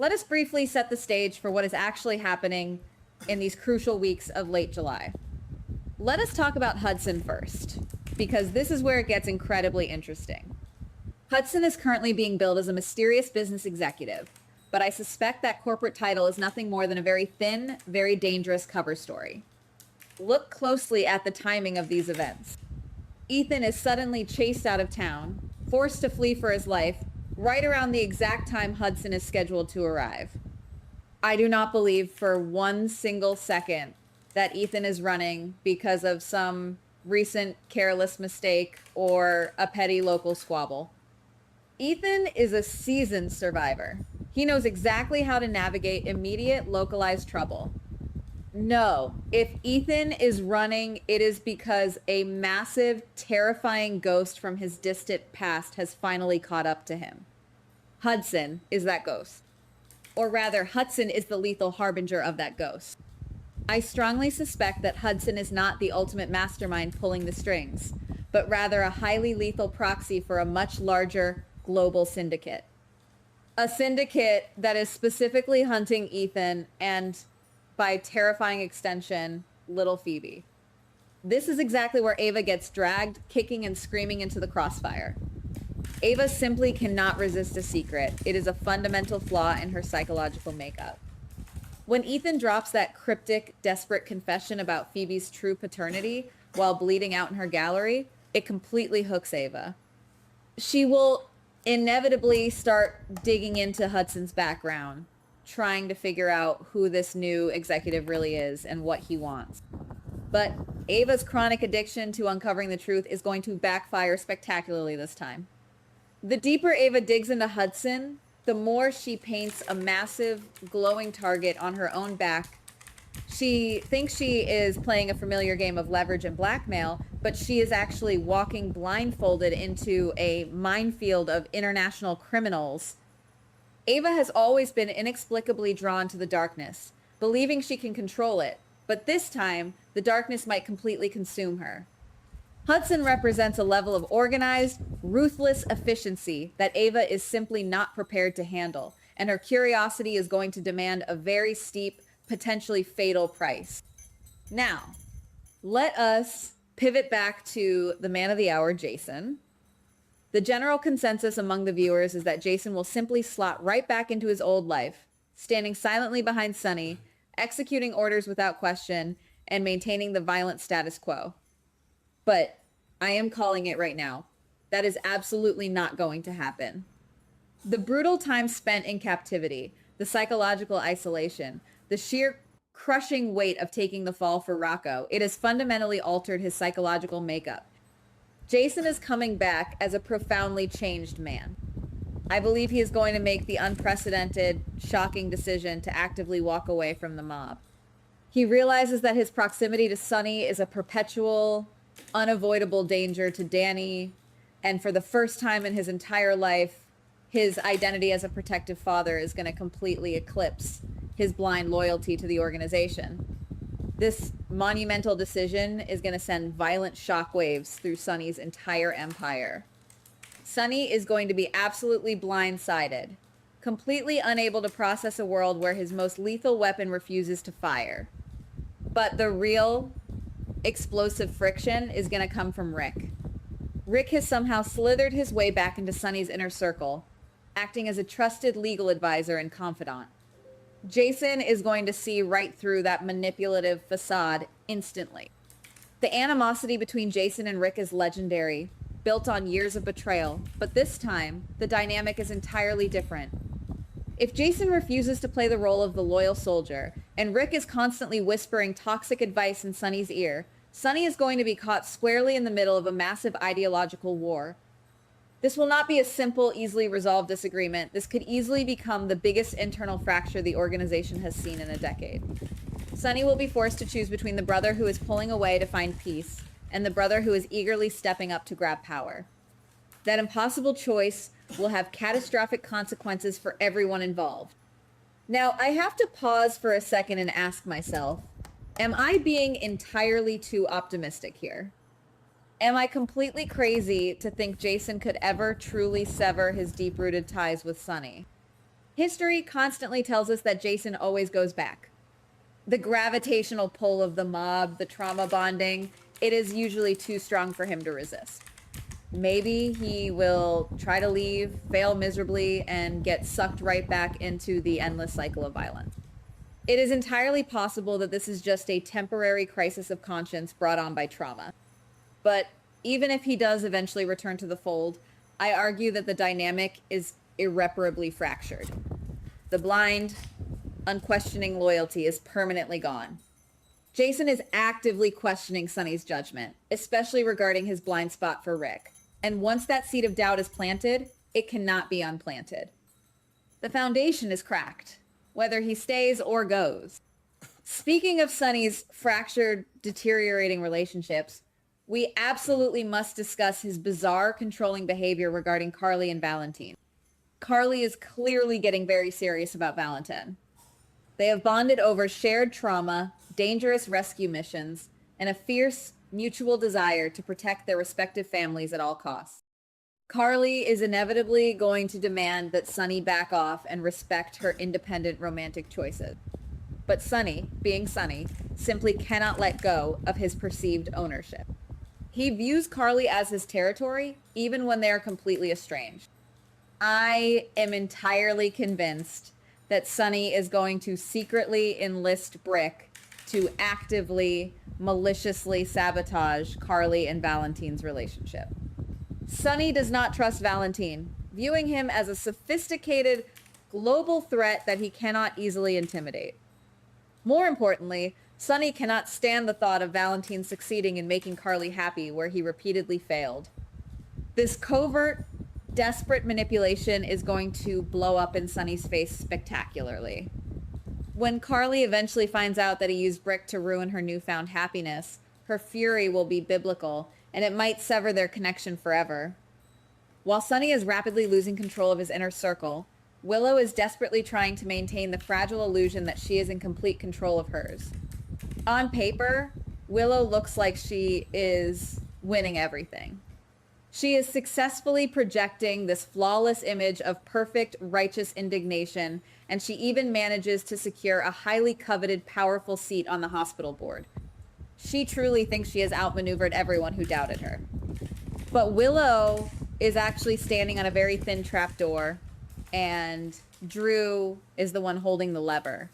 let us briefly set the stage for what is actually happening in these crucial weeks of late July. Let us talk about Hudson first, because this is where it gets incredibly interesting. Hudson is currently being billed as a mysterious business executive, but I suspect that corporate title is nothing more than a very thin, very dangerous cover story. Look closely at the timing of these events. Ethan is suddenly chased out of town, forced to flee for his life, right around the exact time Hudson is scheduled to arrive. I do not believe for one single second that Ethan is running because of some recent careless mistake or a petty local squabble. Ethan is a seasoned survivor. He knows exactly how to navigate immediate localized trouble. No, if Ethan is running, it is because a massive, terrifying ghost from his distant past has finally caught up to him. Hudson is that ghost. Or rather, Hudson is the lethal harbinger of that ghost. I strongly suspect that Hudson is not the ultimate mastermind pulling the strings, but rather a highly lethal proxy for a much larger global syndicate. A syndicate that is specifically hunting Ethan and, by terrifying extension, little Phoebe. This is exactly where Ava gets dragged, kicking and screaming into the crossfire. Ava simply cannot resist a secret. It is a fundamental flaw in her psychological makeup. When Ethan drops that cryptic, desperate confession about Phoebe's true paternity while bleeding out in her gallery, it completely hooks Ava. She will inevitably start digging into Hudson's background, trying to figure out who this new executive really is and what he wants. But Ava's chronic addiction to uncovering the truth is going to backfire spectacularly this time. The deeper Ava digs into Hudson, the more she paints a massive, glowing target on her own back. She thinks she is playing a familiar game of leverage and blackmail, but she is actually walking blindfolded into a minefield of international criminals. Ava has always been inexplicably drawn to the darkness, believing she can control it, but this time, the darkness might completely consume her. Hudson represents a level of organized, ruthless efficiency that Ava is simply not prepared to handle, and her curiosity is going to demand a very steep, potentially fatal price. Now, let us pivot back to the man of the hour, Jason. The general consensus among the viewers is that Jason will simply slot right back into his old life, standing silently behind Sunny, executing orders without question, and maintaining the violent status quo. But I am calling it right now. That is absolutely not going to happen. The brutal time spent in captivity, the psychological isolation, the sheer crushing weight of taking the fall for Rocco, it has fundamentally altered his psychological makeup. Jason is coming back as a profoundly changed man. I believe he is going to make the unprecedented, shocking decision to actively walk away from the mob. He realizes that his proximity to Sunny is a perpetual, unavoidable danger to Danny, and for the first time in his entire life, his identity as a protective father is going to completely eclipse his blind loyalty to the organization. This monumental decision is going to send violent shockwaves through Sunny's entire empire. Sunny is going to be absolutely blindsided, completely unable to process a world where his most lethal weapon refuses to fire. But the real explosive friction is going to come from Rick. Rick has somehow slithered his way back into Sunny's inner circle, acting as a trusted legal advisor and confidant. Jason is going to see right through that manipulative facade instantly. The animosity between Jason and Rick is legendary, built on years of betrayal, but this time, the dynamic is entirely different. If Jason refuses to play the role of the loyal soldier, and Rick is constantly whispering toxic advice in Sunny's ear, Sunny is going to be caught squarely in the middle of a massive ideological war. This will not be a simple, easily resolved disagreement. This could easily become the biggest internal fracture the organization has seen in a decade. Sunny will be forced to choose between the brother who is pulling away to find peace and the brother who is eagerly stepping up to grab power. That impossible choice will have catastrophic consequences for everyone involved. Now, I have to pause for a second and ask myself, am I being entirely too optimistic here? Am I completely crazy to think Jason could ever truly sever his deep-rooted ties with Sunny? History constantly tells us that Jason always goes back. The gravitational pull of the mob, the trauma bonding, it is usually too strong for him to resist. Maybe he will try to leave, fail miserably, and get sucked right back into the endless cycle of violence. It is entirely possible that this is just a temporary crisis of conscience brought on by trauma. But even if he does eventually return to the fold, I argue that the dynamic is irreparably fractured. The blind, unquestioning loyalty is permanently gone. Jason is actively questioning Sonny's judgment, especially regarding his blind spot for Rick. And once that seed of doubt is planted, it cannot be unplanted. The foundation is cracked, whether he stays or goes. Speaking of Sonny's fractured, deteriorating relationships, we absolutely must discuss his bizarre controlling behavior regarding Carly and Valentine. Carly is clearly getting very serious about Valentine. They have bonded over shared trauma, dangerous rescue missions, and a fierce mutual desire to protect their respective families at all costs. Carly is inevitably going to demand that Sonny back off and respect her independent romantic choices. But Sonny, being Sonny, simply cannot let go of his perceived ownership. He views Carly as his territory, even when they are completely estranged. I am entirely convinced that Sonny is going to secretly enlist Brick to actively, maliciously sabotage Carly and Valentine's relationship. Sonny does not trust Valentine, viewing him as a sophisticated, global threat that he cannot easily intimidate. More importantly, Sonny cannot stand the thought of Valentine succeeding in making Carly happy where he repeatedly failed. This covert, desperate manipulation is going to blow up in Sonny's face spectacularly. When Carly eventually finds out that he used Brick to ruin her newfound happiness, her fury will be biblical, and it might sever their connection forever. While Sonny is rapidly losing control of his inner circle, Willow is desperately trying to maintain the fragile illusion that she is in complete control of hers. On paper, Willow looks like she is winning everything. She is successfully projecting this flawless image of perfect, righteous indignation, and she even manages to secure a highly coveted, powerful seat on the hospital board. She truly thinks she has outmaneuvered everyone who doubted her. But Willow is actually standing on a very thin trapdoor, and Drew is the one holding the lever.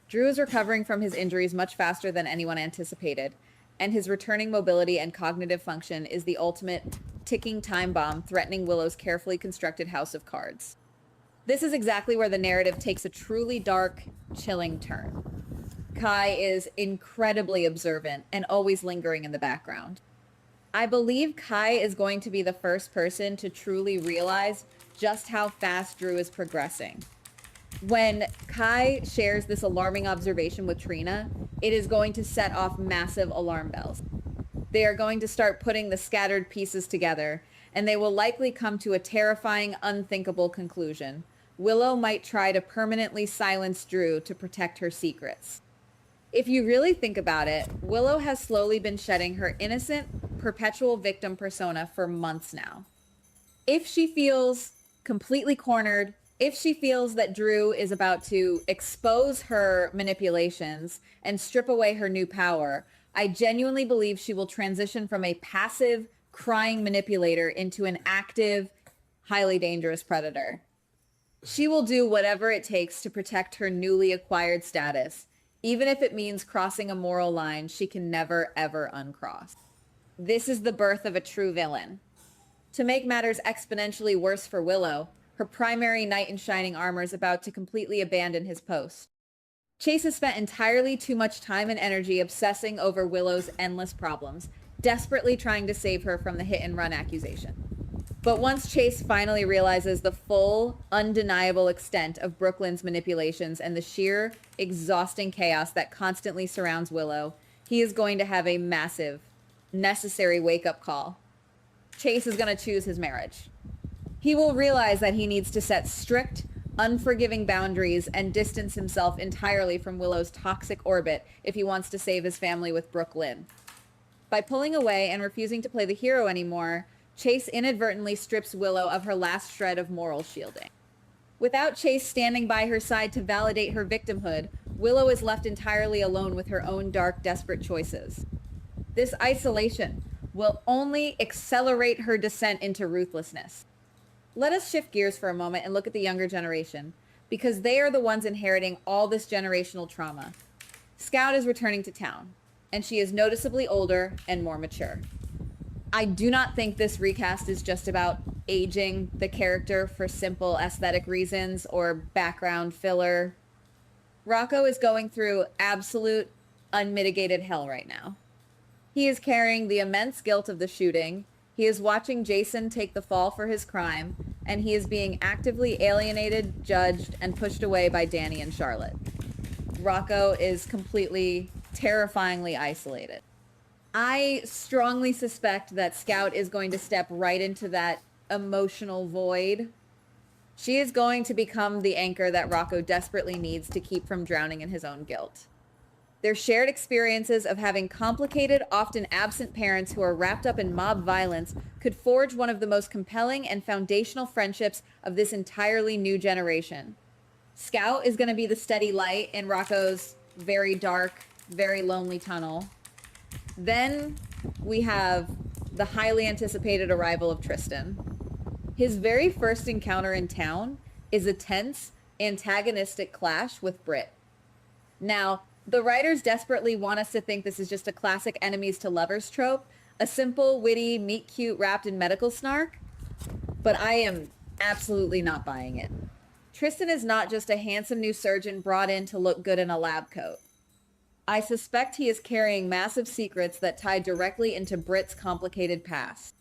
Drew is recovering from his injuries much faster than anyone anticipated, and his returning mobility and cognitive function is the ultimate ticking time bomb threatening Willow's carefully constructed house of cards. This is exactly where the narrative takes a truly dark, chilling turn. Kai is incredibly observant and always lingering in the background. I believe Kai is going to be the first person to truly realize just how fast Drew is progressing. When Kai shares this alarming observation with Trina, it is going to set off massive alarm bells. They are going to start putting the scattered pieces together, and they will likely come to a terrifying, unthinkable conclusion. Willow might try to permanently silence Drew to protect her secrets. If you really think about it, Willow has slowly been shedding her innocent, perpetual victim persona for months now. If she feels completely cornered, if she feels that Drew is about to expose her manipulations and strip away her new power, I genuinely believe she will transition from a passive, crying manipulator into an active, highly dangerous predator. She will do whatever it takes to protect her newly acquired status, even if it means crossing a moral line she can never, ever uncross. This is the birth of a true villain. To make matters exponentially worse for Willow, her primary knight in shining armor is about to completely abandon his post. Chase has spent entirely too much time and energy obsessing over Willow's endless problems, desperately trying to save her from the hit-and-run accusation. But once Chase finally realizes the full, undeniable extent of Brooklyn's manipulations and the sheer, exhausting chaos that constantly surrounds Willow, he is going to have a massive, necessary wake-up call. Chase is going to choose his marriage. He will realize that he needs to set strict, unforgiving boundaries and distance himself entirely from Willow's toxic orbit if he wants to save his family with Brooklyn. By pulling away and refusing to play the hero anymore, Chase inadvertently strips Willow of her last shred of moral shielding. Without Chase standing by her side to validate her victimhood, Willow is left entirely alone with her own dark, desperate choices. This isolation will only accelerate her descent into ruthlessness. Let us shift gears for a moment and look at the younger generation, because they are the ones inheriting all this generational trauma. Scout is returning to town, and she is noticeably older and more mature. I do not think this recast is just about aging the character for simple aesthetic reasons or background filler. Rocco is going through absolute, unmitigated hell right now. He is carrying the immense guilt of the shooting. He is watching Jason take the fall for his crime, and he is being actively alienated, judged, and pushed away by Danny and Charlotte. Rocco is completely, terrifyingly isolated. I strongly suspect that Scout is going to step right into that emotional void. She is going to become the anchor that Rocco desperately needs to keep from drowning in his own guilt. Their shared experiences of having complicated, often absent parents who are wrapped up in mob violence could forge one of the most compelling and foundational friendships of this entirely new generation. Scout is going to be the steady light in Rocco's very dark, very lonely tunnel. Then we have the highly anticipated arrival of Tristan. His very first encounter in town is a tense, antagonistic clash with Britt. Now, the writers desperately want us to think this is just a classic enemies to lovers trope, a simple, witty, meet-cute wrapped in medical snark, but I am absolutely not buying it. Tristan is not just a handsome new surgeon brought in to look good in a lab coat. I suspect he is carrying massive secrets that tie directly into Britt's complicated past.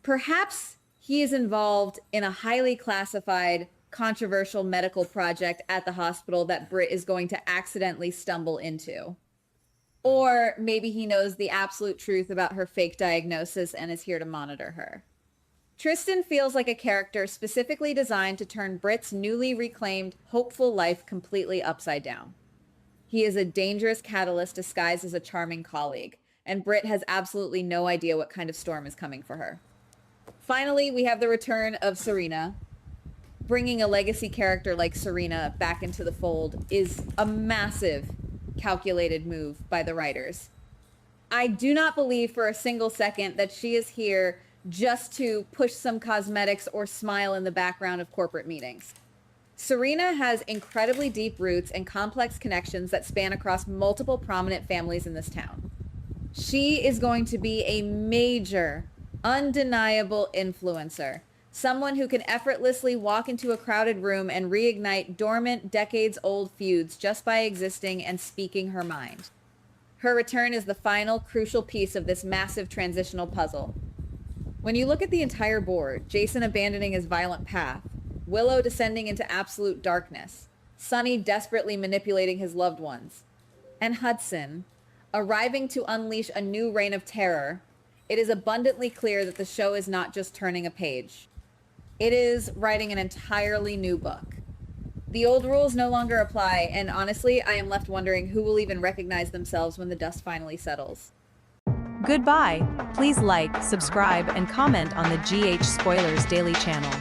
Perhaps he is involved in a highly classified, controversial medical project at the hospital that Britt is going to accidentally stumble into. Or maybe he knows the absolute truth about her fake diagnosis and is here to monitor her. Tristan feels like a character specifically designed to turn Britt's newly reclaimed, hopeful life completely upside down. He is a dangerous catalyst disguised as a charming colleague, and Britt has absolutely no idea what kind of storm is coming for her. Finally, we have the return of Serena. Bringing a legacy character like Serena back into the fold is a massive, calculated move by the writers. I do not believe for a single second that she is here just to push some cosmetics or smile in the background of corporate meetings. Serena has incredibly deep roots and complex connections that span across multiple prominent families in this town. She is going to be a major, undeniable influencer. Someone who can effortlessly walk into a crowded room and reignite dormant, decades-old feuds just by existing and speaking her mind. Her return is the final, crucial piece of this massive transitional puzzle. When you look at the entire board, Jason abandoning his violent path, Willow descending into absolute darkness, Sonny desperately manipulating his loved ones, and Hudson arriving to unleash a new reign of terror, it is abundantly clear that the show is not just turning a page. It is writing an entirely new book. The old rules no longer apply, and honestly, I am left wondering who will even recognize themselves when the dust finally settles. Goodbye. Please like, subscribe, and comment on the GH Spoilers Daily channel.